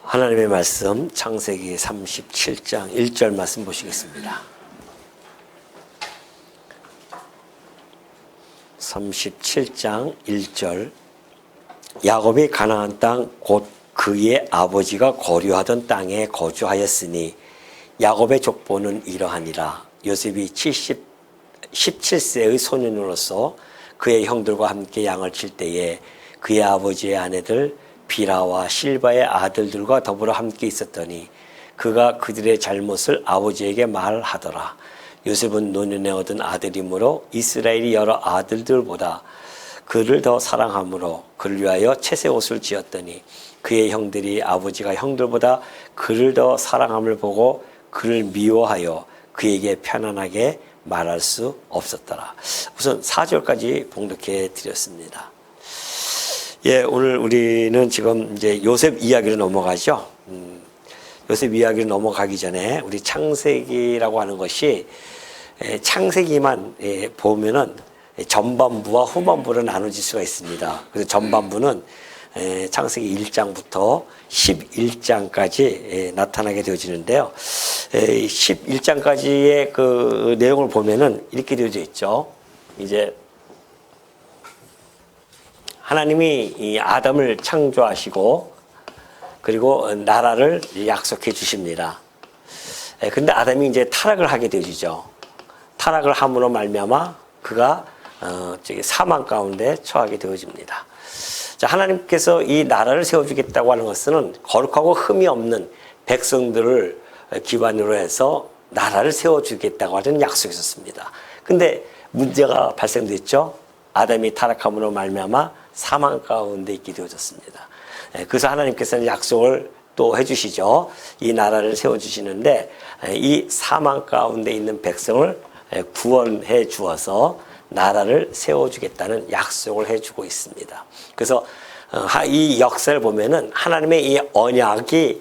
하나님의 말씀 창세기 37장 1절 말씀 보시겠습니다. 37장 1절 야곱이 가나안 땅 곧 그의 아버지가 거류하던 땅에 거주하였으니 야곱의 족보는 이러하니라. 요셉이 17세의 소년으로서 그의 형들과 함께 양을 칠 때에 그의 아버지의 아내들 비라와 실바의 아들들과 더불어 함께 있었더니 그가 그들의 잘못을 아버지에게 말하더라. 요셉은 노년에 얻은 아들이므로 이스라엘이 여러 아들들보다 그를 더 사랑하므로 그를 위하여 채색 옷을 지었더니 그의 형들이 아버지가 형들보다 그를 더 사랑함을 보고 그를 미워하여 그에게 편안하게 말할 수 없었더라. 우선 4절까지 봉독해 드렸습니다. 예, 오늘 우리는 지금 이제 요셉 이야기로 넘어가죠. 요셉 이야기로 넘어가기 전에 우리 창세기라고 하는 것이 창세기만 보면은 전반부와 후반부로 나눠질 수가 있습니다. 그래서 전반부는 창세기 1장부터 11장까지 나타나게 되어지는데요. 11장까지의 그 내용을 보면은 이렇게 되어져 있죠. 이제 하나님이 이 아담을 창조하시고 그리고 나라를 약속해 주십니다. 그런데 아담이 이제 타락을 하게 되어지죠. 타락을 함으로 말미암아 그가 사망 가운데 처하게 되어집니다. 자, 하나님께서 이 나라를 세워주겠다고 하는 것은 거룩하고 흠이 없는 백성들을 기반으로 해서 나라를 세워주겠다고 하는 약속이 있었습니다. 근데 문제가 발생됐죠. 아담이 타락함으로 말미암아 사망 가운데 있게 되어졌습니다. 그래서 하나님께서는 약속을 또 해주시죠. 이 나라를 세워주시는데 이 사망 가운데 있는 백성을 구원해 주어서 나라를 세워주겠다는 약속을 해주고 있습니다. 그래서 이 역사를 보면은 하나님의 이 언약이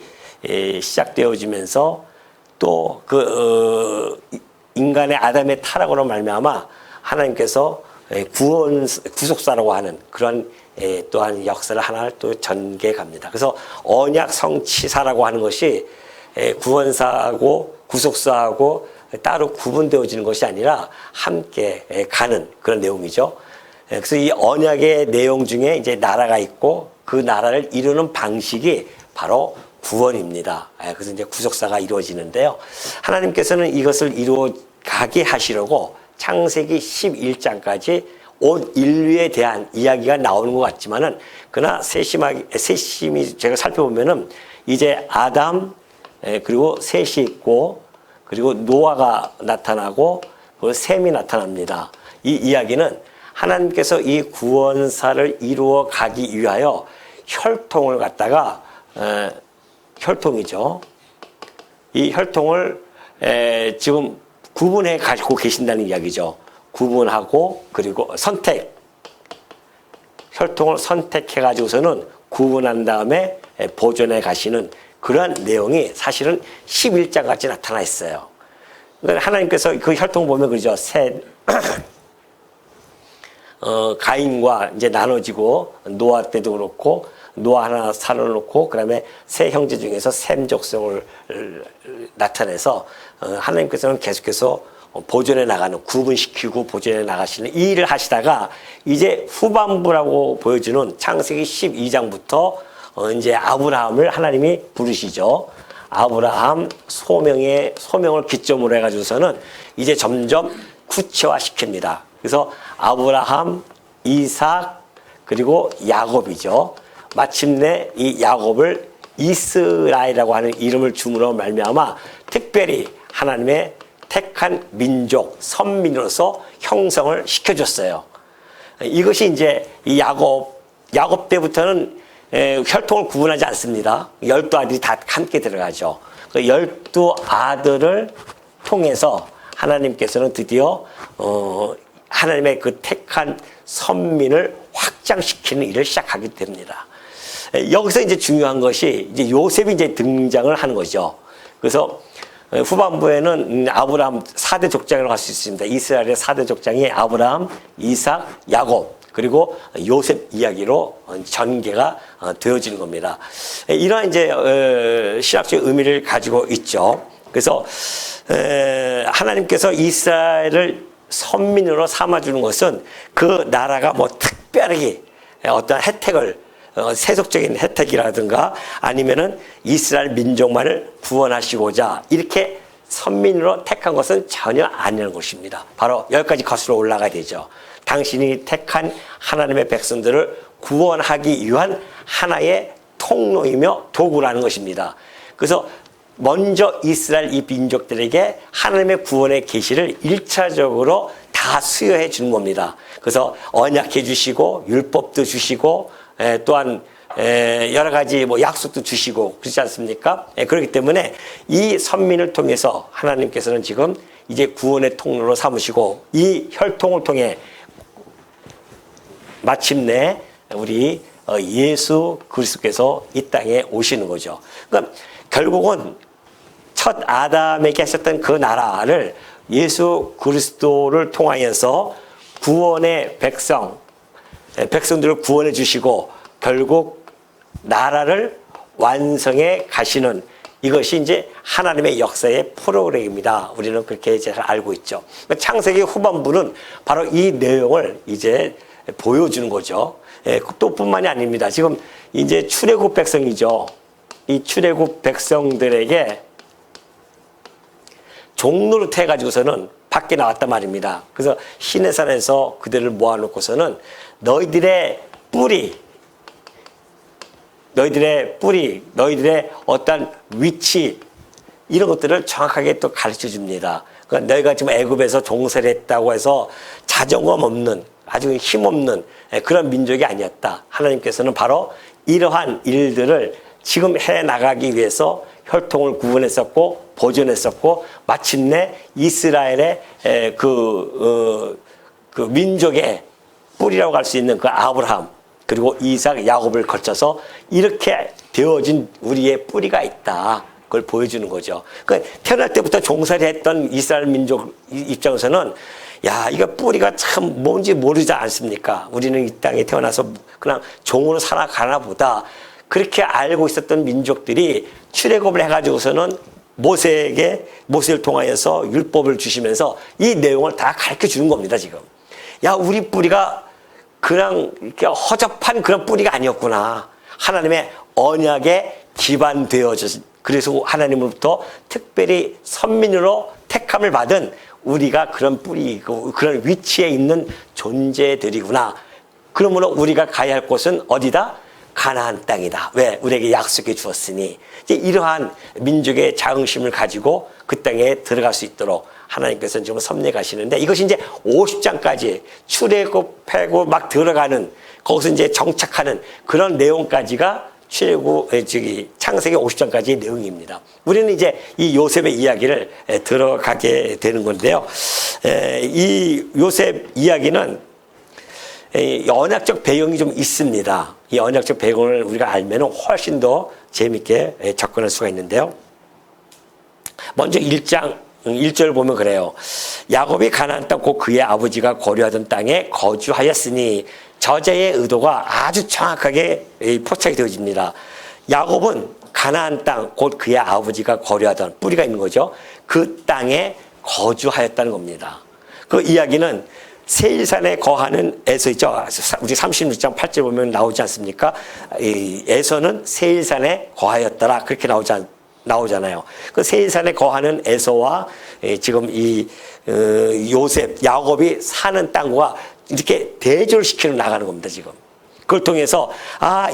시작되어지면서 또 그 인간의 아담의 타락으로 말미암아 하나님께서 구속사라고 하는 그런 또한 역사를 하나를 또 전개해 갑니다. 그래서 언약 성취사라고 하는 것이 구원사하고 구속사하고 따로 구분되어지는 것이 아니라 함께 가는 그런 내용이죠. 그래서 이 언약의 내용 중에 이제 나라가 있고 그 나라를 이루는 방식이 바로 구원입니다. 그래서 이제 구속사가 이루어지는데요. 하나님께서는 이것을 이루어가게 하시려고 창세기 11장까지 온 인류에 대한 이야기가 나오는 것 같지만은 그러나 세심히 제가 살펴보면은 이제 아담 그리고 셋이 있고 그리고 노아가 나타나고 그리고 셈이 나타납니다. 이 이야기는 하나님께서 이 구원사를 이루어 가기 위하여 혈통을 갖다가 혈통이죠. 이 혈통을 지금 구분해 가지고 계신다는 이야기죠. 구분하고 그리고 혈통을 선택해 가지고서는 구분한 다음에 보존해 가시는 그러한 내용이 사실은 11장 같이 나타나 있어요. 그러니까 하나님께서 그 혈통 보면 그러죠. 가인과 이제 나눠지고 노아 때도 그렇고 노아 하나 살아놓고 그다음에 세 형제 중에서 셈 족속을 나타내서 하나님께서는 계속해서 보존해 나가는 구분시키고 보존해 나가시는 이 일을 하시다가 이제 후반부라고 보여주는 창세기 12장부터 이제 아브라함을 하나님이 부르시죠. 아브라함 소명을 기점으로 해가지고서는 이제 점점 구체화 시킵니다. 그래서 아브라함, 이삭 그리고 야곱이죠. 마침내 이 야곱을 이스라엘이라고 하는 이름을 줌으로 말미암아 특별히 하나님의 택한 민족, 선민으로서 형성을 시켜줬어요. 이것이 이제 이 야곱 때부터는 혈통을 구분하지 않습니다. 12아들이 다 함께 들어가죠. 그 12아들을 통해서 하나님께서는 드디어 하나님의 그 택한 선민을 확장시키는 일을 시작하게 됩니다. 여기서 이제 중요한 것이 이제 요셉이 이제 등장을 하는 거죠. 그래서 후반부에는 아브라함 4대 족장이라고 할 수 있습니다. 이스라엘의 4대 족장이 아브라함, 이삭, 야곱. 그리고 요셉 이야기로 전개가 되어지는 겁니다. 이러한 이제 신학적 의미를 가지고 있죠. 그래서 하나님께서 이스라엘을 선민으로 삼아주는 것은 그 나라가 뭐 특별하게 어떤 혜택을 세속적인 혜택이라든가 아니면은 이스라엘 민족만을 구원하시고자 이렇게 선민으로 택한 것은 전혀 아니라는 것입니다. 바로 여기까지 거슬러 올라가야 되죠. 당신이 택한 하나님의 백성들을 구원하기 위한 하나의 통로이며 도구라는 것입니다. 그래서 먼저 이스라엘 이 민족들에게 하나님의 구원의 계시를 1차적으로 다 수여해 주는 겁니다. 그래서 언약해 주시고 율법도 주시고 또한 여러 가지 뭐 약속도 주시고 그렇지 않습니까? 그렇기 때문에 이 선민을 통해서 하나님께서는 지금 이제 구원의 통로로 삼으시고 이 혈통을 통해 마침내 우리 예수 그리스도께서 이 땅에 오시는 거죠. 그러니까 결국은 첫 아담에게 하셨던 그 나라를 예수 그리스도를 통하여서 구원의 백성들을 구원해 주시고 결국 나라를 완성해 가시는 이것이 이제 하나님의 역사의 프로그램입니다. 우리는 그렇게 잘 알고 있죠. 창세기 후반부는 바로 이 내용을 이제 보여주는 거죠. 또 뿐만이 아닙니다. 지금 이제 출애굽 백성이죠. 이 출애굽 백성들에게 종노릇 해가지고서는 밖에 나왔단 말입니다. 그래서 시내산에서 그들을 모아놓고서는 너희들의 뿌리, 너희들의 어떤 위치 이런 것들을 정확하게 또 가르쳐 줍니다. 그러니까 너희가 지금 애굽에서 종살이 했다고 해서 자존감 없는 아주 힘없는 그런 민족이 아니었다. 하나님께서는 바로 이러한 일들을 지금 해나가기 위해서 혈통을 구분했었고 보존했었고 마침내 이스라엘의 그 민족의 뿌리라고 할 수 있는 그 아브라함 그리고 이삭, 야곱을 거쳐서 이렇게 되어진 우리의 뿌리가 있다. 그걸 보여주는 거죠. 그러니까 태어날 때부터 종살이 했던 이스라엘 민족 입장에서는 야, 이거 뿌리가 참 뭔지 모르지 않습니까? 우리는 이 땅에 태어나서 그냥 종으로 살아가나 보다. 그렇게 알고 있었던 민족들이 출애굽을 해가지고서는 모세를 통하여서 율법을 주시면서 이 내용을 다 가르쳐 주는 겁니다, 지금. 야, 우리 뿌리가 그냥 이렇게 허접한 그런 뿌리가 아니었구나. 하나님의 언약에 기반되어져 그래서 하나님으로부터 특별히 선민으로 택함을 받은 우리가 그런 뿌리이고 그런 위치에 있는 존재들이구나. 그러므로 우리가 가야 할 곳은 어디다? 가나안 땅이다. 왜? 우리에게 약속해 주었으니. 이제 이러한 민족의 자긍심을 가지고 그 땅에 들어갈 수 있도록 하나님께서는 지금 섭리해 가시는데 이것이 이제 50장까지 출애굽하고 막 들어가는 거기서 이제 정착하는 그런 내용까지가 창세기 50장까지의 내용입니다. 우리는 이제 이 요셉의 이야기를 들어가게 되는 건데요. 이 요셉 이야기는 언약적 배경이 좀 있습니다. 이 언약적 배경을 우리가 알면 훨씬 더 재밌게 접근할 수가 있는데요. 먼저 1장 1절 보면 그래요. 야곱이 가나안 땅 곧 그의 아버지가 거류하던 땅에 거주하였으니 저자의 의도가 아주 정확하게 포착이 되어집니다. 야곱은 가나안 땅 곧 그의 아버지가 거류하던 뿌리가 있는 거죠. 그 땅에 거주하였다는 겁니다. 그 이야기는 세일산에 거하는 에서 있죠. 우리 36장 8절 보면 나오지 않습니까? 에서는 세일산에 거하였더라. 그렇게 나오잖아요. 그 세일산에 거하는 에서와 지금 이 요셉, 야곱이 사는 땅과 이렇게 대조를 시키러 나가는 겁니다, 지금. 그걸 통해서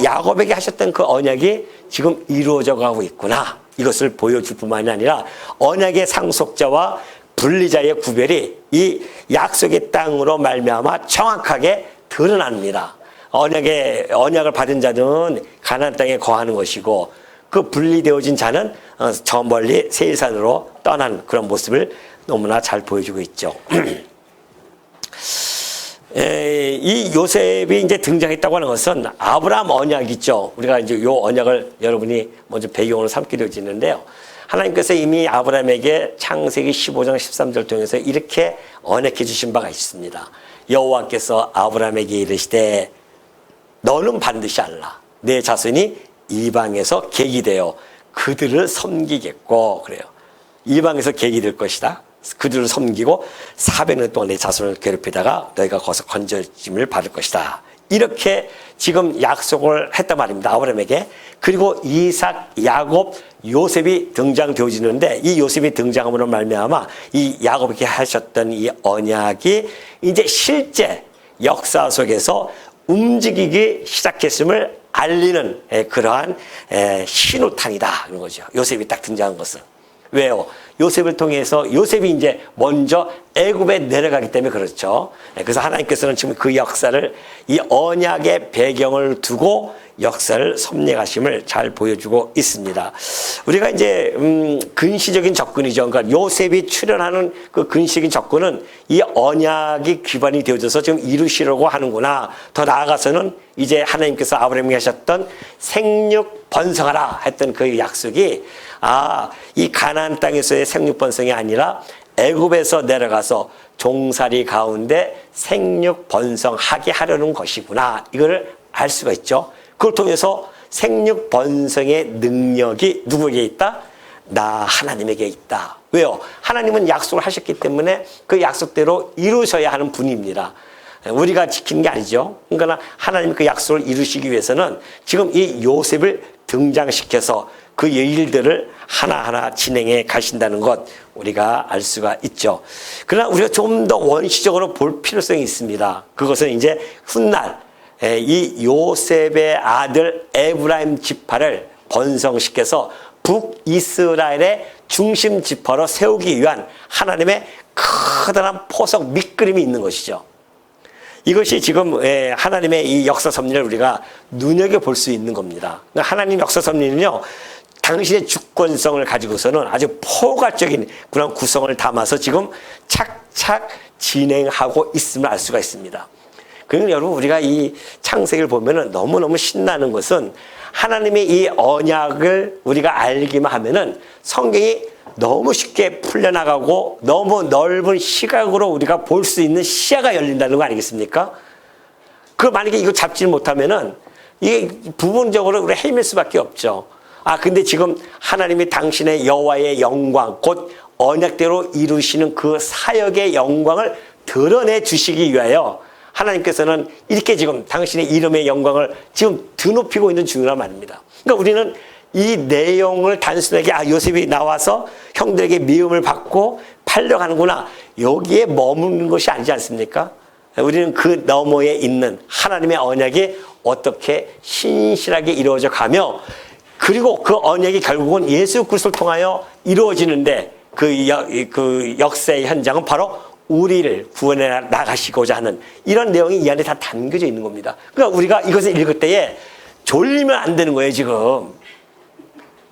야곱에게 하셨던 그 언약이 지금 이루어져 가고 있구나. 이것을 보여줄 뿐만이 아니라 언약의 상속자와 분리자의 구별이 이 약속의 땅으로 말미암아 정확하게 드러납니다. 언약을 받은 자는 가나안 땅에 거하는 것이고 그 분리되어진 자는 저 멀리 세일산으로 떠난 그런 모습을 너무나 잘 보여주고 있죠. 이 요셉이 이제 등장했다고 하는 것은 아브라함 언약이죠. 우리가 이제 요 언약을 여러분이 먼저 배경으로 삼게 되어지는데요. 하나님께서 이미 아브라함에게 창세기 15장 13절 통해서 이렇게 언약해 주신 바가 있습니다. 여호와께서 아브라함에게 이르시되 너는 반드시 알라. 내 자손이 이방에서 객이 되어 그들을 섬기겠고 그래요. 이방에서 객이 될 것이다. 그들을 섬기고 400년 동안 내 자손을 괴롭히다가 너희가 거기서 건져짐을 받을 것이다. 이렇게 지금 약속을 했단 말입니다. 아브라함에게. 그리고 이삭, 야곱, 요셉이 등장되어지는데 이 요셉이 등장함으로 말미암아 이 야곱에게 하셨던 이 언약이 이제 실제 역사 속에서 움직이기 시작했음을 알리는 그러한 신호탄이다. 그런 거죠. 요셉이 딱 등장한 것은. 왜요? 요셉을 통해서 요셉이 이제 먼저 애굽에 내려가기 때문에 그렇죠. 그래서 하나님께서는 지금 그 역사를 이 언약의 배경을 두고 역사를 섭리하심을 잘 보여주고 있습니다. 우리가 이제 근시적인 접근이죠. 그러니까 요셉이 출현하는 그 근시적인 접근은 이 언약이 기반이 되어져서 지금 이루시려고 하는구나. 더 나아가서는 이제 하나님께서 아브라함에게 하셨던 생육 번성하라 했던 그 약속이 이 가나안 땅에서의 생육 번성이 아니라 애굽에서 내려가서 종살이 가운데 생육 번성하게 하려는 것이구나. 이걸 알 수가 있죠. 그걸 통해서 생육 번성의 능력이 누구에게 있다? 나 하나님에게 있다. 왜요? 하나님은 약속을 하셨기 때문에 그 약속대로 이루셔야 하는 분입니다. 우리가 지키는 게 아니죠. 그러니까 하나님 그 약속을 이루시기 위해서는 지금 이 요셉을 등장시켜서 그 일들을 하나하나 진행해 가신다는 것 우리가 알 수가 있죠. 그러나 우리가 좀 더 원시적으로 볼 필요성이 있습니다. 그것은 이제 훗날 이 요셉의 아들 에브라임 지파를 번성시켜서 북이스라엘의 중심 지파로 세우기 위한 하나님의 커다란 포석 밑그림이 있는 것이죠. 이것이 지금 하나님의 이 역사 섭리를 우리가 눈여겨볼 수 있는 겁니다. 하나님 역사 섭리는요, 당신의 주권성을 가지고서는 아주 포괄적인 그런 구성을 담아서 지금 착착 진행하고 있음을 알 수가 있습니다. 그러니까 여러분, 우리가 이 창세기를 보면은 너무너무 신나는 것은 하나님의 이 언약을 우리가 알기만 하면은 성경이 너무 쉽게 풀려나가고 너무 넓은 시각으로 우리가 볼 수 있는 시야가 열린다는 거 아니겠습니까? 만약에 이거 잡지 못하면은 이게 부분적으로 우리가 헤맬 수밖에 없죠. 근데 지금 하나님이 당신의 여호와의 영광, 곧 언약대로 이루시는 그 사역의 영광을 드러내 주시기 위하여 하나님께서는 이렇게 지금 당신의 이름의 영광을 지금 드높이고 있는 중이란 말입니다. 그러니까 우리는 이 내용을 단순하게 요셉이 나와서 형들에게 미움을 받고 팔려가는구나, 여기에 머무는 것이 아니지 않습니까? 우리는 그 너머에 있는 하나님의 언약이 어떻게 신실하게 이루어져 가며, 그리고 그 언약이 결국은 예수 그리스도를 통하여 이루어지는데 그 역사의 현장은 바로 우리를 구원해 나가시고자 하는 이런 내용이 이 안에 다 담겨져 있는 겁니다. 그러니까 우리가 이것을 읽을 때에 졸리면 안 되는 거예요. 지금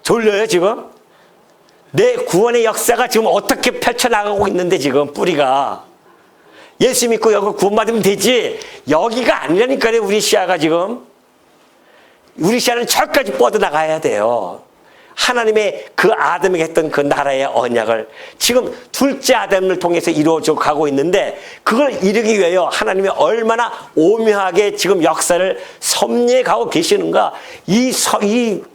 졸려요. 지금 내 구원의 역사가 지금 어떻게 펼쳐나가고 있는데, 지금 뿌리가 예수 믿고 여기 구원받으면 되지, 여기가 아니라니까요. 우리 시야가 지금, 우리 시야는 저까지 뻗어나가야 돼요. 하나님의 그 아담에게 했던 그 나라의 언약을 지금 둘째 아담을 통해서 이루어져 가고 있는데, 그걸 이루기 위하여 하나님이 얼마나 오묘하게 지금 역사를 섭리해 가고 계시는가. 이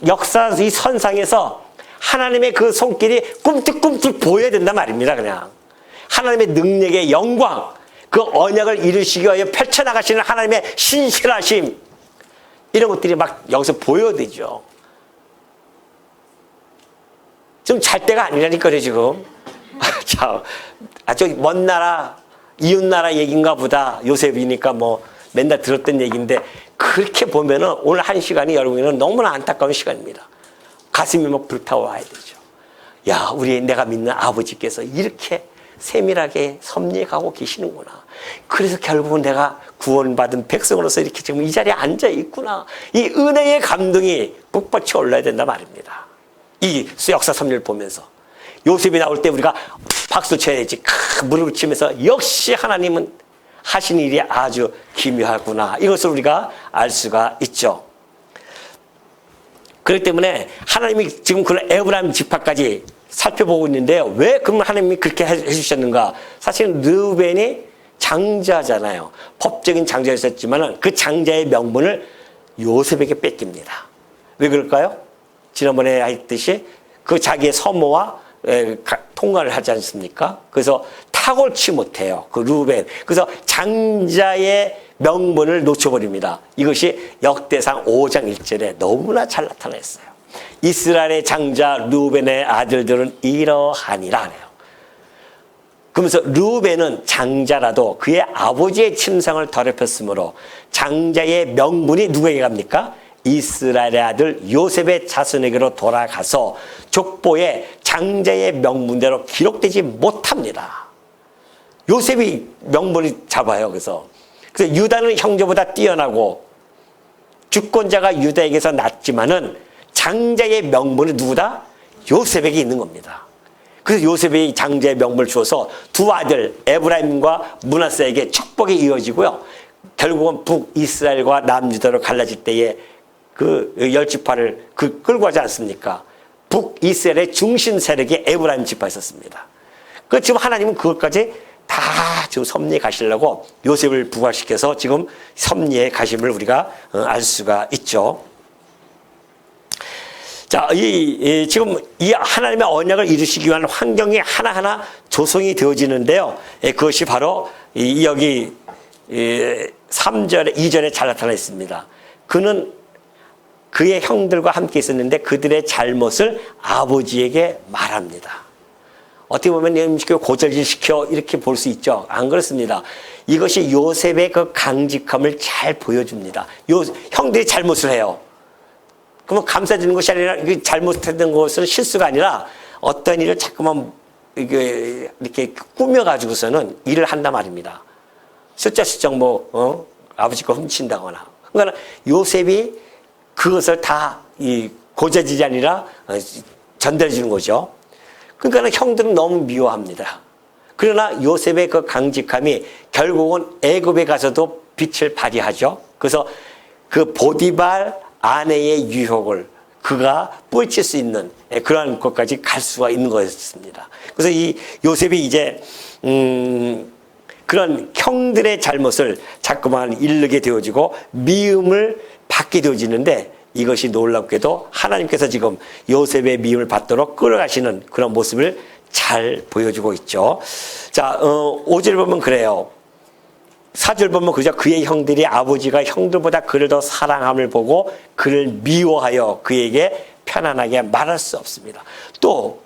역사, 이 선상에서 하나님의 그 손길이 꿈틀꿈틀 보여야 된단 말입니다. 그냥 하나님의 능력의 영광, 그 언약을 이루시기 위하여 펼쳐나가시는 하나님의 신실하심, 이런 것들이 막 여기서 보여야 되죠. 좀 잘 때가 아니라니까요, 지금. 자, 아주 먼 나라, 이웃 나라 얘기인가 보다. 요셉이니까 뭐 맨날 들었던 얘기인데, 그렇게 보면은 오늘 한 시간이 여러분에게는 너무나 안타까운 시간입니다. 가슴이 막 불타와야 되죠. 야, 내가 믿는 아버지께서 이렇게 세밀하게 섭리하고 계시는구나. 그래서 결국은 내가 구원받은 백성으로서 이렇게 지금 이 자리에 앉아 있구나. 이 은혜의 감동이 북받쳐 올라야 된단 말입니다. 이 역사 섭리를 보면서 요셉이 나올 때 우리가 박수 쳐야지. 무릎을 치면서 역시 하나님은 하신 일이 아주 기묘하구나, 이것을 우리가 알 수가 있죠. 그렇기 때문에 하나님이 지금 그런 에브라임 지파까지 살펴보고 있는데요. 왜 그러면 하나님이 그렇게 해주셨는가? 사실은 르우벤이 장자잖아요. 법적인 장자였었지만은 그 장자의 명분을 요셉에게 뺏깁니다. 왜 그럴까요? 지난번에 했듯이 그 자기의 서모와 통과를 하지 않습니까? 그래서 탁월치 못해요. 그 루벤. 그래서 장자의 명분을 놓쳐버립니다. 이것이 역대상 5장 1절에 너무나 잘 나타나 있어요. 이스라엘의 장자 루벤의 아들들은 이러하니라 하네요. 그러면서 루벤은 장자라도 그의 아버지의 침상을 더럽혔으므로 장자의 명분이 누구에게 갑니까? 이스라엘의 아들 요셉의 자손에게로 돌아가서 족보에 장자의 명분대로 기록되지 못합니다. 요셉이 명분이 잡아요. 그래서 유다는 형제보다 뛰어나고 주권자가 유다에게서 낫지만은 장자의 명분은 누구다? 요셉에게 있는 겁니다. 그래서 요셉이 장자의 명분을 주어서 두 아들 에브라임과 므낫세에게 축복이 이어지고요. 결국은 북이스라엘과 남유다로 갈라질 때에 그 10지파를 끌고 가지 않습니까? 북이스라엘의 중심 세력이 에브라임 지파였었습니다. 그 지금 하나님은 그것까지 다 지금 섭리에 가시려고 요셉을 부활시켜서 지금 섭리에 가심을 우리가 알 수가 있죠. 자, 지금 이 하나님의 언약을 이루시기 위한 환경이 하나하나 조성이 되어지는데요. 그것이 바로 여기 3절에 2절에 잘 나타나 있습니다. 그는 그의 형들과 함께 있었는데 그들의 잘못을 아버지에게 말합니다. 어떻게 보면 고절시켜 이렇게 볼 수 있죠. 안 그렇습니다. 이것이 요셉의 그 강직함을 잘 보여줍니다. 형들이 잘못을 해요. 그러면 감싸주는 것이 아니라 잘못했던 것은 실수가 아니라 어떤 일을 자꾸만 이렇게 꾸며가지고서는 일을 한단 말입니다. 슬쩍슬쩍 아버지 거 훔친다거나. 그러니까 요셉이 그것을 다 고자질이 아니라 전달해 주는 거죠. 그러니까 형들은 너무 미워합니다. 그러나 요셉의 그 강직함이 결국은 애굽에 가서도 빛을 발휘하죠. 그래서 그 보디발 아내의 유혹을 그가 뻘칠 수 있는 그러한 것까지 갈 수가 있는 거였습니다. 그래서 이 요셉이 이제 그런 형들의 잘못을 자꾸만 일르게 되어지고 미움을 받게 되어지는데 이것이 놀랍게도 하나님께서 지금 요셉의 미움을 받도록 끌어가시는 그런 모습을 잘 보여주고 있죠. 자, 5절 보면 그래요. 4절 보면 그저 그의 형들이 아버지가 형들보다 그를 더 사랑함을 보고 그를 미워하여 그에게 편안하게 말할 수 없습니다. 또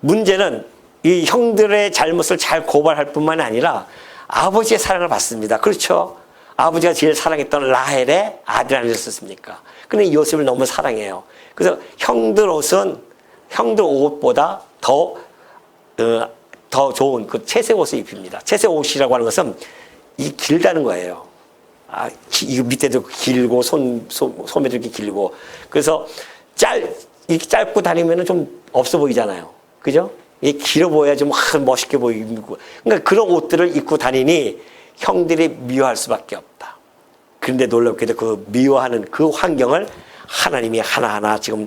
문제는 이 형들의 잘못을 잘 고발할 뿐만 아니라 아버지의 사랑을 받습니다. 그렇죠? 아버지가 제일 사랑했던 라헬의 아들 아니었습니까? 근데 요셉을 너무 사랑해요. 그래서 형들 옷보다 더 좋은 그 채색 옷을 입힙니다. 채색 옷이라고 하는 것은 이 길다는 거예요. 이 밑에도 길고 소매도 이렇게 길고. 그래서 이렇게 짧고 다니면은 좀 없어 보이잖아요. 그죠? 이게 길어 보여야 좀 멋있게 보이고. 그러니까 그런 옷들을 입고 다니니 형들이 미워할 수밖에 없다. 그런데 놀랍게도 그 미워하는 그 환경을 하나님이 하나하나 지금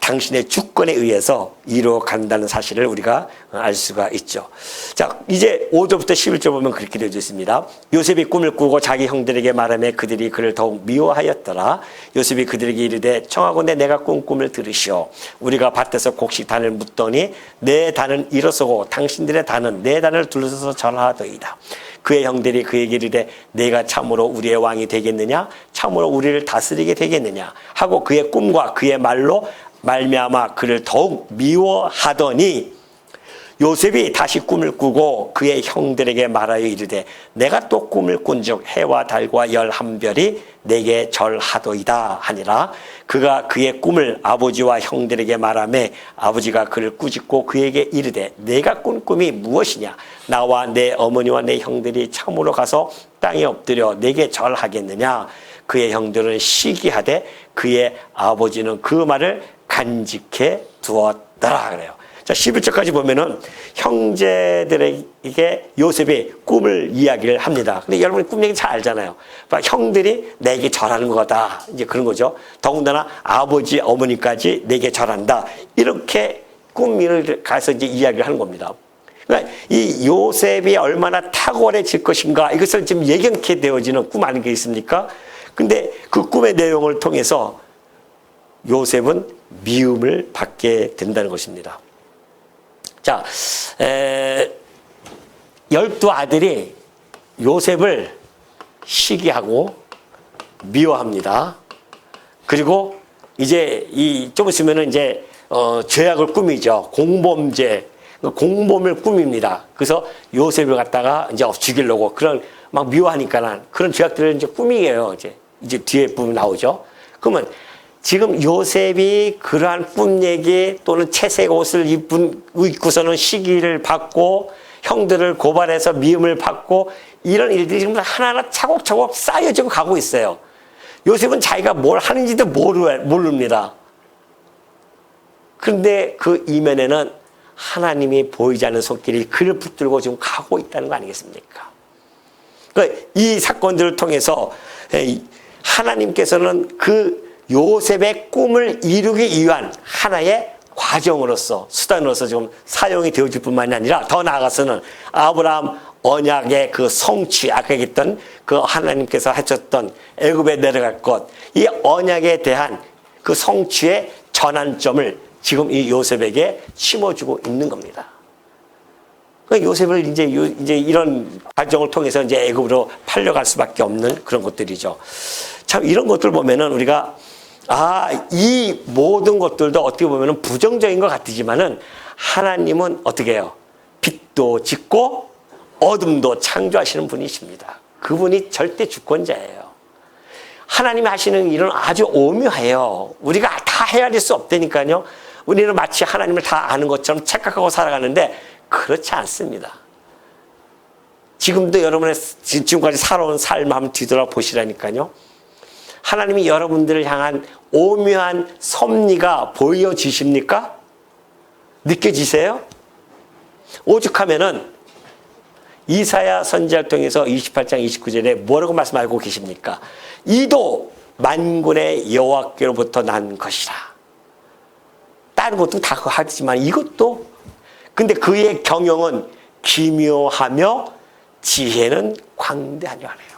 당신의 주권에 의해서 이루어 간다는 사실을 우리가 알 수가 있죠. 자, 이제 5절부터 11절 보면 그렇게 되어져 있습니다. 요셉이 꿈을 꾸고 자기 형들에게 말하며 그들이 그를 더욱 미워하였더라. 요셉이 그들에게 이르되 청하건대 내가 꾼 꿈을 들으시오. 우리가 밭에서 곡식 단을 묻더니 내 단은 일어서고 당신들의 단은 내 단을 둘러서서 전하더이다. 그의 형들이 그에게 이르되 내가 참으로 우리의 왕이 되겠느냐? 참으로 우리를 다스리게 되겠느냐? 하고 그의 꿈과 그의 말로 말미암아 그를 더욱 미워하더니 요셉이 다시 꿈을 꾸고 그의 형들에게 말하여 이르되 내가 또 꿈을 꾼즉 해와 달과 11별이 내게 절하도이다 하니라. 그가 그의 꿈을 아버지와 형들에게 말하매 아버지가 그를 꾸짖고 그에게 이르되 내가 꾼 꿈이 무엇이냐? 나와 내 어머니와 내 형들이 참으로 가서 땅에 엎드려 내게 절하겠느냐? 그의 형들은 시기하되 그의 아버지는 그 말을 간직해 두었더라 그래요. 자, 11절까지 보면은 형제들에게 요셉이 꿈을 이야기를 합니다. 근데 여러분이 꿈 얘기 잘 알잖아요. 형들이 내게 절하는 거다. 이제 그런 거죠. 더군다나 아버지, 어머니까지 내게 절한다. 이렇게 꿈을 가서 이제 이야기를 하는 겁니다. 그러니까 이 요셉이 얼마나 탁월해질 것인가 이것을 지금 예견케 되어지는 꿈 아니겠습니까? 근데 그 꿈의 내용을 통해서 요셉은 미움을 받게 된다는 것입니다. 자, 12아들이 요셉을 시기하고 미워합니다. 그리고 이제 좀 있으면은 이제 죄악을 꾸미죠. 공범죄, 공범을 꾸밉니다. 그래서 요셉을 갖다가 이제 죽이려고 그런 막 미워하니까 그런 죄악들을 이제 꾸미게요. 이제 뒤에 부분 나오죠. 그러면 지금 요셉이 그러한 꿈 얘기 또는 채색 옷을 입고서는 시기를 받고 형들을 고발해서 미움을 받고 이런 일들이 지금 하나하나 차곡차곡 쌓여지고 가고 있어요. 요셉은 자기가 뭘 하는지도 모릅니다. 그런데 그 이면에는 하나님이 보이지 않는 손길이 그를 붙들고 지금 가고 있다는 거 아니겠습니까? 그러니까 이 사건들을 통해서 하나님께서는 그 요셉의 꿈을 이루기 위한 하나의 과정으로서 수단으로서 지금 사용이 되어질 뿐만이 아니라 더 나아가서는 아브라함 언약의 그 성취, 아까 얘기했던 그 하나님께서 하셨던 애굽에 내려갈 것, 이 언약에 대한 그 성취의 전환점을 지금 이 요셉에게 심어주고 있는 겁니다. 그러니까 요셉을 이제 이런 과정을 통해서 이제 애굽으로 팔려갈 수밖에 없는 그런 것들이죠. 참 이런 것들 보면은 우리가 이 모든 것들도 어떻게 보면은 부정적인 것 같지만은 하나님은 어떻게 해요? 빛도 짓고 어둠도 창조하시는 분이십니다. 그분이 절대 주권자예요. 하나님이 하시는 일은 아주 오묘해요. 우리가 다 헤아릴 수 없다니까요. 우리는 마치 하나님을 다 아는 것처럼 착각하고 살아가는데 그렇지 않습니다. 지금도 여러분의 지금까지 살아온 삶 한번 뒤돌아보시라니까요. 하나님이 여러분들을 향한 오묘한 섭리가 보여지십니까? 느껴지세요? 오죽하면은 이사야 선지자를 통해서 28장 29절에 뭐라고 말씀하고 계십니까? 이도 만군의 여호와께로부터 난 것이라. 다른 것도 다 하지만 이것도, 근데 그의 경영은 기묘하며 지혜는 광대하려 하네요.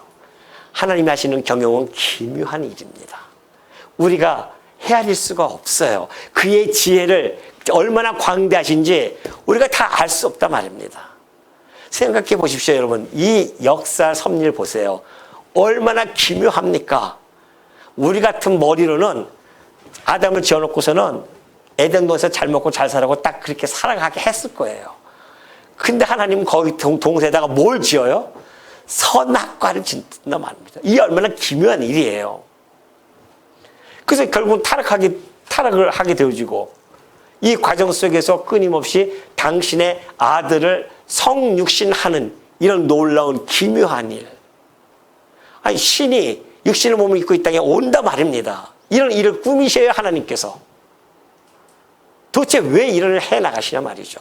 하나님이 하시는 경영은 기묘한 일입니다. 우리가 헤아릴 수가 없어요. 그의 지혜를 얼마나 광대하신지 우리가 다 알 수 없단 말입니다. 생각해 보십시오, 여러분. 이 역사 섭리를 보세요. 얼마나 기묘합니까? 우리 같은 머리로는 아담을 지어놓고서는 에덴동에서 잘 먹고 잘 살라고 딱 그렇게 살아가게 했을 거예요. 근데 하나님은 거기 동산에다가 뭘 지어요? 선악과를 짓는단 말입니다. 이게 얼마나 기묘한 일이에요. 그래서 결국 타락을 하게 되어지고 이 과정 속에서 끊임없이 당신의 아들을 성육신하는 이런 놀라운 기묘한 일. 아니, 신이 육신의 몸을 입고 이 땅에 온다 말입니다. 이런 일을 꾸미셔야 하나님께서. 도대체 왜 일을 해나가시냐 말이죠.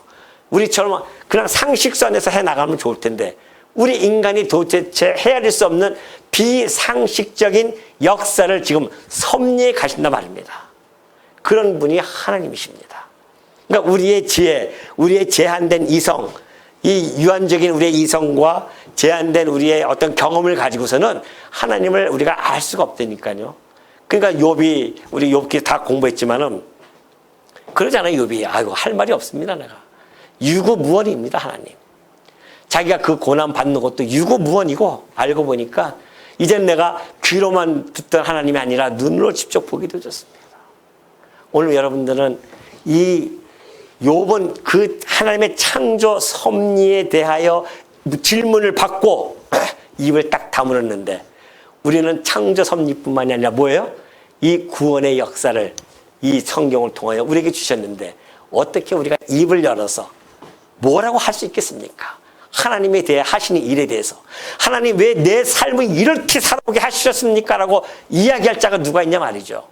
우리처럼 그냥 상식선에서 해나가면 좋을 텐데 우리 인간이 도대체 헤아릴 수 없는 비상식적인 역사를 지금 섭리해 가신단 말입니다. 그런 분이 하나님이십니다. 그러니까 우리의 지혜, 우리의 제한된 이성, 이 유한적인 우리의 이성과 제한된 우리의 어떤 경험을 가지고서는 하나님을 우리가 알 수가 없다니까요. 그러니까 욥이, 우리 욥기 다 공부했지만은 그러잖아요, 욥이. 아이고, 할 말이 없습니다, 내가. 유구무원입니다, 하나님. 자기가 그 고난 받는 것도 유구무원이고, 알고 보니까 이젠 내가 귀로만 듣던 하나님이 아니라 눈으로 직접 보게 되어졌습니다. 오늘 여러분들은 이 욥은 그 하나님의 창조 섭리에 대하여 질문을 받고 입을 딱 다물었는데 우리는 창조 섭리뿐만이 아니라 뭐예요? 이 구원의 역사를 이 성경을 통하여 우리에게 주셨는데 어떻게 우리가 입을 열어서 뭐라고 할 수 있겠습니까? 하나님에 대해 하시는 일에 대해서 하나님 왜 내 삶을 이렇게 살아오게 하셨습니까? 라고 이야기할 자가 누가 있냐 말이죠.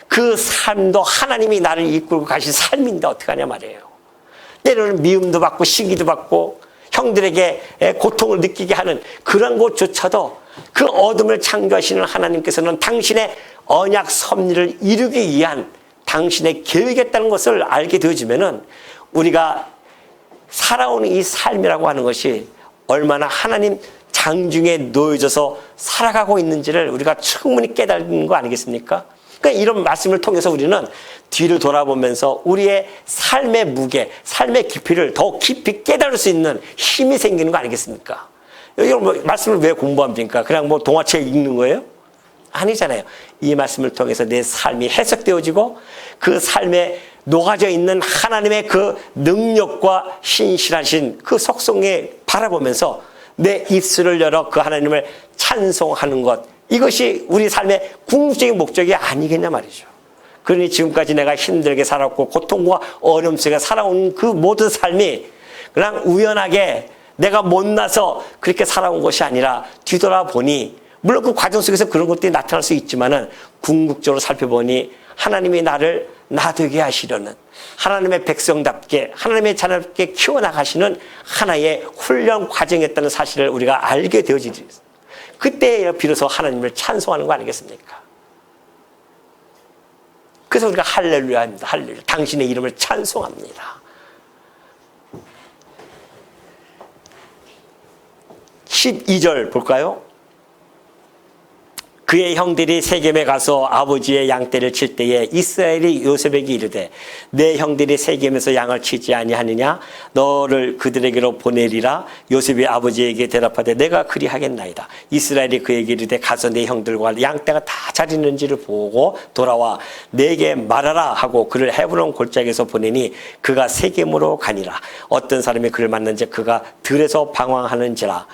그 삶도 하나님이 나를 이끌고 가신 삶인데 어떡하냐 말이에요. 때로는 미움도 받고 시기도 받고 형들에게 고통을 느끼게 하는 그런 것조차도 그 어둠을 창조하시는 하나님께서는 당신의 언약 섭리를 이루기 위한 당신의 계획이었다는 것을 알게 되어지면은 우리가 살아오는 이 삶이라고 하는 것이 얼마나 하나님 장중에 놓여져서 살아가고 있는지를 우리가 충분히 깨닫는 거 아니겠습니까? 그러니까 이런 말씀을 통해서 우리는 뒤를 돌아보면서 우리의 삶의 무게, 삶의 깊이를 더 깊이 깨달을 수 있는 힘이 생기는 거 아니겠습니까? 이런 뭐 말씀을 왜 공부합니까? 그냥 뭐 동화책 읽는 거예요? 아니잖아요. 이 말씀을 통해서 내 삶이 해석되어지고 그 삶에 녹아져 있는 하나님의 그 능력과 신실하신 그 속성에 바라보면서 내 입술을 열어 그 하나님을 찬송하는 것, 이것이 우리 삶의 궁극적인 목적이 아니겠냐 말이죠. 그러니 지금까지 내가 힘들게 살았고 고통과 어려움 속에 살아온 그 모든 삶이 그냥 우연하게 내가 못나서 그렇게 살아온 것이 아니라 뒤돌아보니, 물론 그 과정 속에서 그런 것들이 나타날 수 있지만은 궁극적으로 살펴보니 하나님이 나를 나되게 하시려는, 하나님의 백성답게 하나님의 자녀답게 키워나가시는 하나의 훈련 과정이었다는 사실을 우리가 알게 되어지죠. 그때 비로소 하나님을 찬송하는 거 아니겠습니까? 그래서 우리가 할렐루야 합니다. 할렐루야. 당신의 이름을 찬송합니다. 12절 볼까요? 그의 형들이 세겜에 가서 아버지의 양떼를 칠 때에 이스라엘이 요셉에게 이르되 내 형들이 세겜에서 양을 치지 아니하느냐? 너를 그들에게로 보내리라. 요셉이 아버지에게 대답하되 내가 그리하겠나이다. 이스라엘이 그에게 이르되 가서 내 형들과 양떼가 다 잘 있는지를 보고 돌아와 내게 말하라 하고 그를 헤브론 골짜기에서 보내니 그가 세겜으로 가니라. 어떤 사람이 그를 만난지 그가 들에서 방황하는지라.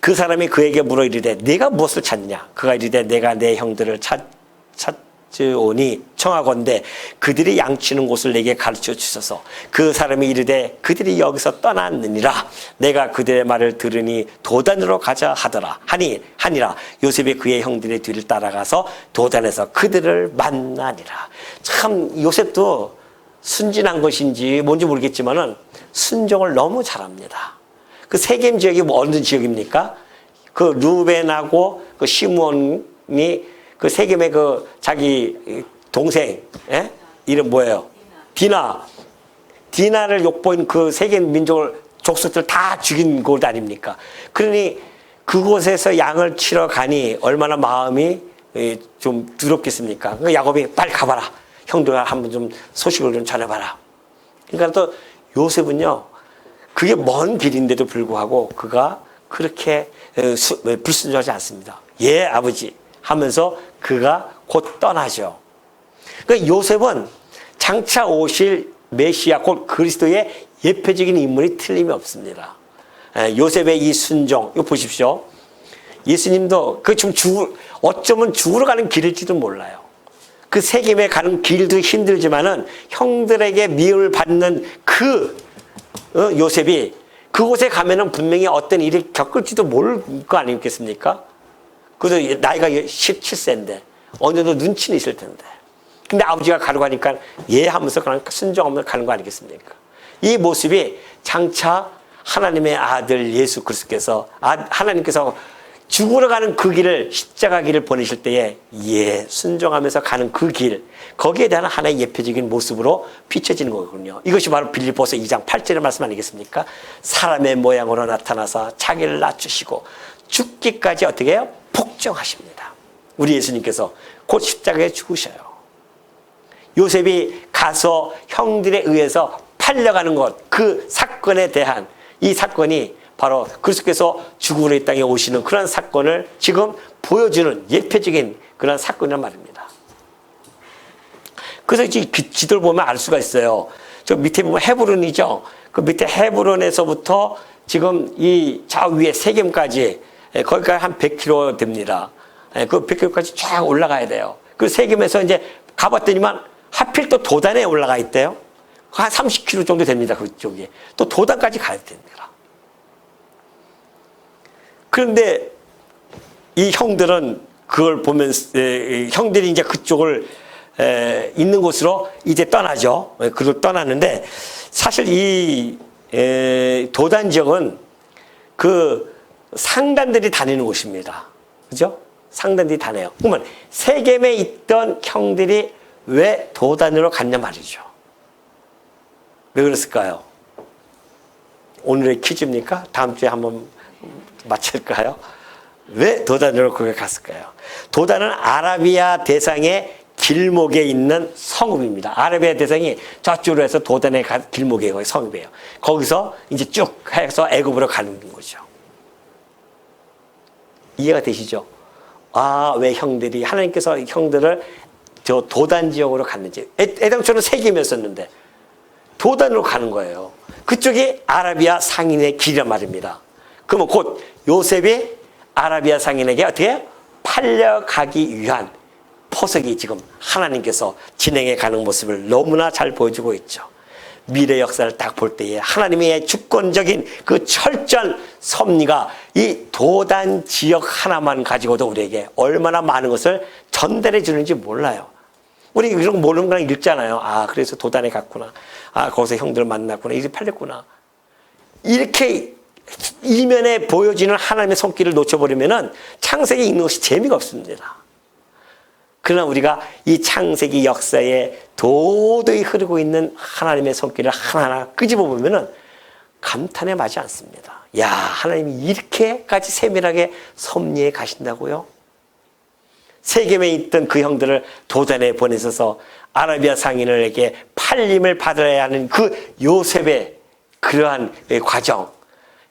그 사람이 그에게 물어 이르되 네가 무엇을 찾느냐? 그가 이르되 내가 내 형들을 찾으오니 청하건대 그들이 양치는 곳을 내게 가르쳐 주소서. 그 사람이 이르되 그들이 여기서 떠났느니라. 내가 그들의 말을 들으니 도단으로 가자 하더라. 하니라. 요셉이 그의 형들의 뒤를 따라가서 도단에서 그들을 만나니라. 참 요셉도 순진한 것인지 뭔지 모르겠지만은 순종을 너무 잘합니다. 그 세겜 지역이 뭐 어느 지역입니까? 그 루벤하고 그 시므온이 그 세겜의 그 자기 동생, 예? 이름 뭐예요? 디나를 욕보인 그 세겜 민족을 족속들 다 죽인 곳 아닙니까? 그러니 그곳에서 양을 치러 가니 얼마나 마음이 좀 두렵겠습니까? 그 야곱이 빨리 가봐라. 형들아 한번 좀 소식을 좀 전해봐라. 그러니까 또 요셉은요. 그게 먼 길인데도 불구하고 그가 그렇게 불순종하지 않습니다. 예, 아버지 하면서 그가 곧 떠나죠. 그러니까 요셉은 장차 오실 메시아 곧 그리스도의 예표적인 인물이 틀림이 없습니다. 요셉의 이 순종, 이거 보십시오. 예수님도 그 좀 어쩌면 죽으러 가는 길일지도 몰라요. 그 세겜에 가는 길도 힘들지만은 형들에게 미움을 받는 그 요셉이 그곳에 가면은 분명히 어떤 일이 겪을지도 모를 거 아니겠습니까? 그래도 나이가 17세인데 어느 정도 눈치는 있을 텐데. 근데 아버지가 가려고 하니까 예 하면서 그냥 순종하면서 가는 거 아니겠습니까? 이 모습이 장차 하나님의 아들 예수 그리스도께서 하나님께서 죽으러 가는 그 길을 십자가 길을 보내실 때에 예 순종하면서 가는 그 길, 거기에 대한 하나의 예표적인 모습으로 비춰지는 거거든요. 이것이 바로 빌립보서 2장 8절의 말씀 아니겠습니까? 사람의 모양으로 나타나서 자기를 낮추시고 죽기까지 어떻게 해요? 복종하십니다. 우리 예수님께서 곧 십자가에 죽으셔요. 요셉이 가서 형들에 의해서 팔려가는 것, 그 사건에 대한 이 사건이 바로 그리스도께서 죽음으로 이 땅에 오시는 그런 사건을 지금 보여주는 예표적인 그런 사건이란 말입니다. 그래서 지도를 보면 알 수가 있어요. 저 밑에 보면 헤브론이죠. 그 밑에 헤브론에서부터 지금 이 저 위에 세겜까지 거기까지 한 100km 됩니다. 그 100km까지 쫙 올라가야 돼요. 그 세겜에서 이제 가봤더니만 하필 또 도단에 올라가 있대요. 한 30km 정도 됩니다. 그쪽이. 또 도단까지 가야 됩니다. 그런데 이 형들은 그걸 보면서 형들이 이제 그쪽을 있는 곳으로 이제 떠나죠. 그걸 떠났는데 사실 이 도단 지역은 그 상단들이 다니는 곳입니다. 그죠? 상단들이 다녀요. 그러면 세겜에 있던 형들이 왜 도단으로 갔냐 말이죠. 왜 그랬을까요? 오늘의 퀴즈입니까? 다음 주에 한번 맞힐까요? 왜 도단으로 거기 갔을까요? 도단은 아라비아 대상의 길목에 있는 성읍입니다. 아라비아 대상이 저쪽으로 해서 도단의 길목에 거기 성읍이에요. 거기서 이제 쭉 해서 애굽으로 가는 거죠. 이해가 되시죠? 아, 왜 형들이 하나님께서 형들을 저 도단 지역으로 갔는지. 애당초는 세겜이었었는데 도단으로 가는 거예요. 그쪽이 아라비아 상인의 길이란 말입니다. 그러면 곧 요셉이 아라비아 상인에게 어떻게 해요? 팔려가기 위한 포석이 지금 하나님께서 진행해 가는 모습을 너무나 잘 보여주고 있죠. 미래 역사를 딱 볼 때에 하나님의 주권적인 그 철저한 섭리가 이 도단 지역 하나만 가지고도 우리에게 얼마나 많은 것을 전달해 주는지 몰라요. 우리 이런 거 모르는 거랑 읽잖아요. 아, 그래서 도단에 갔구나. 아, 거기서 형들을 만났구나. 이렇게 팔렸구나. 이렇게 이면에 보여지는 하나님의 손길을 놓쳐버리면은 창세기 읽는 것이 재미가 없습니다. 그러나 우리가 이 창세기 역사에 도도히 흐르고 있는 하나님의 손길을 하나하나 끄집어 보면은 감탄에 마지 않습니다. 야, 하나님이 이렇게까지 세밀하게 섭리해 가신다고요? 세겜에 있던 그 형들을 도단에 보내셔서 아라비아 상인에게 팔림을 받아야 하는 그 요셉의 그러한 과정,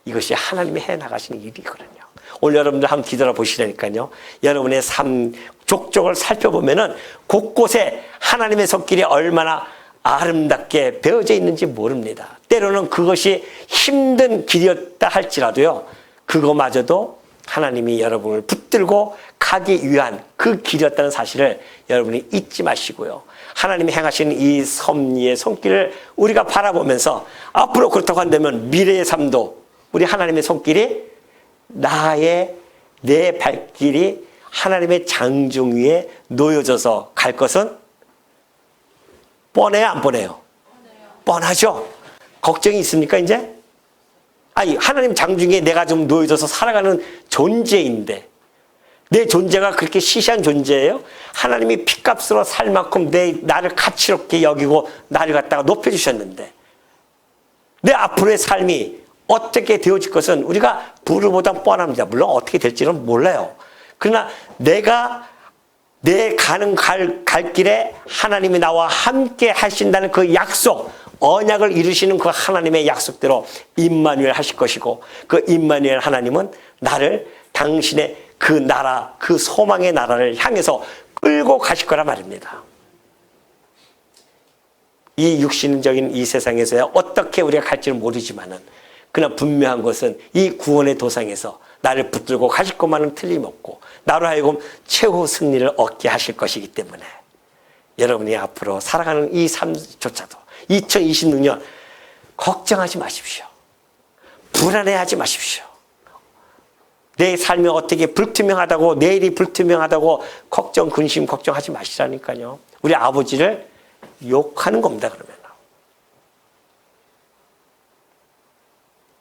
이것이 하나님이 해나가시는 일이거든요. 오늘 여러분들 한번 뒤돌아 보시라니까요. 여러분의 삶 족적을 살펴보면은 곳곳에 하나님의 손길이 얼마나 아름답게 베어져 있는지 모릅니다. 때로는 그것이 힘든 길이었다 할지라도요, 그거마저도 하나님이 여러분을 붙들고 가기 위한 그 길이었다는 사실을 여러분이 잊지 마시고요. 하나님이 행하시는 이 섭리의 손길을 우리가 바라보면서 앞으로 그렇다고 한다면 미래의 삶도 우리 하나님의 손길이 내 발길이 하나님의 장중 위에 놓여져서 갈 것은 뻔해요, 안 뻔해요? 뻔하죠? 걱정이 있습니까, 이제? 아니, 하나님 장중에 내가 좀 놓여져서 살아가는 존재인데, 내 존재가 그렇게 시시한 존재예요? 하나님이 핏값으로 살 만큼 나를 가치롭게 여기고 나를 갖다가 높여주셨는데, 내 앞으로의 삶이 어떻게 되어질 것은 우리가 부르보다 뻔합니다. 물론 어떻게 될지는 몰라요. 그러나 내가 내 가는 갈 길에 하나님이 나와 함께 하신다는 그 약속, 언약을 이루시는 그 하나님의 약속대로 임마누엘 하실 것이고, 그 임마누엘 하나님은 나를 당신의 그 나라, 그 소망의 나라를 향해서 끌고 가실 거란 말입니다. 이 육신적인 이 세상에서야 어떻게 우리가 갈지는 모르지만은, 그러나 분명한 것은 이 구원의 도상에서 나를 붙들고 가실 것만은 틀림없고 나로 하여금 최후 승리를 얻게 하실 것이기 때문에 여러분이 앞으로 살아가는 이 삶조차도 2026년 걱정하지 마십시오. 불안해하지 마십시오. 내 삶이 어떻게 불투명하다고, 내일이 불투명하다고 걱정, 근심, 걱정하지 마시라니까요. 우리 아버지를 욕하는 겁니다, 그러면.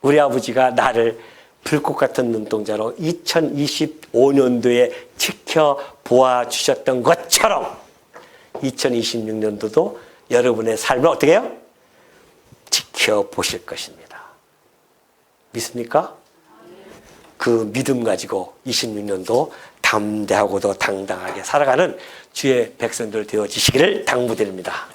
우리 아버지가 나를 불꽃 같은 눈동자로 2025년도에 지켜보아 주셨던 것처럼 2026년도도 여러분의 삶을 어떻게 해요? 지켜보실 것입니다. 믿습니까? 그 믿음 가지고 26년도 담대하고도 당당하게 살아가는 주의 백성들 되어지시기를 당부드립니다.